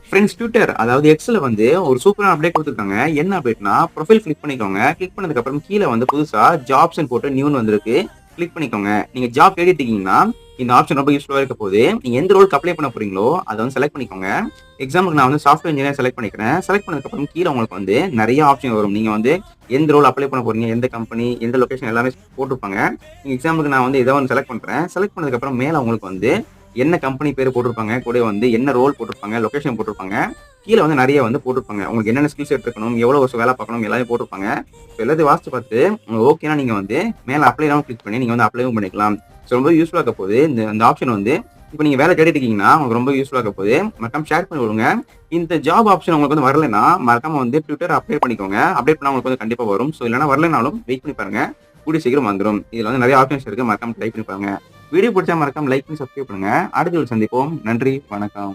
Friends Twitter அதாவது எக்ஸ்ல வந்து ஒரு சூப்பரான அப்டேட் கொடுத்துருக்காங்க. என்ன அப்டேட்னா ப்ரொஃபைல் கிளிக் பண்ணிக்கோங்க. கிளிக் பண்ணதுக்கு அப்புறம் கீழே வந்து புதுசா ஜாப்ஸ்ன்னு போட்டு நியூன்னு வந்திருக்கு. கிளிக் பண்ணிக்கோங்க. நீங்க ஜாப் தேடிட்டு இருக்கீங்கன்னா இந்த ஆப்ஷன் ரொம்ப யூஸ்ஃபுல்லா இருக்க போகுது. நீங்க எந்த ரோலுக்கு அப்ளை பண்ண போறீங்களோ அதை வந்து செலக்ட் பண்ணிக்கோங்க. எக்ஸாம்பிளுக்கு நான் வந்து சாஃப்ட்வேர் இன்ஜினியர் செலக்ட் பண்ணிக்கிறேன். செலக்ட் பண்ணதுக்கு அப்புறம் கீழே உங்களுக்கு வந்து நிறைய ஆப்ஷன் வரும். நீங்க வந்து எந்த ரோல் அப்ளை பண்ண போறீங்க, எந்த கம்பெனி, எந்த லொகேஷன் எல்லாமே போட்டிருப்பாங்க. எக்ஸாம்பிளுக்கு நான் வந்து ஏதோ ஒன்று செலக்ட் பண்றேன். செலக்ட் பண்ணதுக்கு அப்புறம் மேல உங்களுக்கு வந்து என்ன கம்பெனி பேர் போட்டிருப்பாங்க, கூட வந்து என்ன ரோல் போட்டிருப்பாங்க, லொகேஷன் போட்டிருப்பாங்க. கீழ வந்து நெறைய வந்து போட்டிருப்பாங்க. உங்களுக்கு என்னென்ன ஸ்கில் செட் இருக்கணும், எவ்வளவு வருஷம் வேலை பார்க்கணும் எல்லாமே போட்டிருப்பாங்க. எல்லாத்தையும் வாசிச்சு பார்த்து உங்களுக்கு ஓகேனா நீங்க வந்து மேல அப்ளை நவ் கிளிக் பண்ணி நீங்க வந்து அப்ளைவும் பண்ணிக்கலாம். ரொம்ப யூஸ்ஃபுல்லா இருக்க போகுது. இந்த ஆப்ஷன் வந்து இப்ப நீங்க வேலை தேடிட்டு இருக்கீங்கன்னா உங்களுக்கு ரொம்ப யூஸ்ஃபுல்லா இருக்க போகுது. மறக்காம ஷேர் பண்ணி விடுங்க. இந்த ஜாப் ஆப்ஷன் உங்களுக்கு வந்து வரலைன்னா மறக்காம வந்து Twitter அப்டேட் பண்ணிக்கோங்க. அப்டேட் பண்ணா உங்களுக்கு வந்து கண்டிப்பா வரும். இல்லன்னா வரலைனாலும் வெயிட் பண்ணி பாருங்க. கூடிய சீக்கிரம் வந்துரும். இதுல வந்து நெறைய ஆப்ஷன்ஸ் இருக்கு. மறக்காம ட்ரை பண்ணி பாருங்க. வீடியோ பிடிச்சா மறக்காம லைக் பண்ணி சப்ஸ்கிரைப் பண்ணுங்க. அடுத்த வீடியோல சந்திப்போம். நன்றி, வணக்கம்.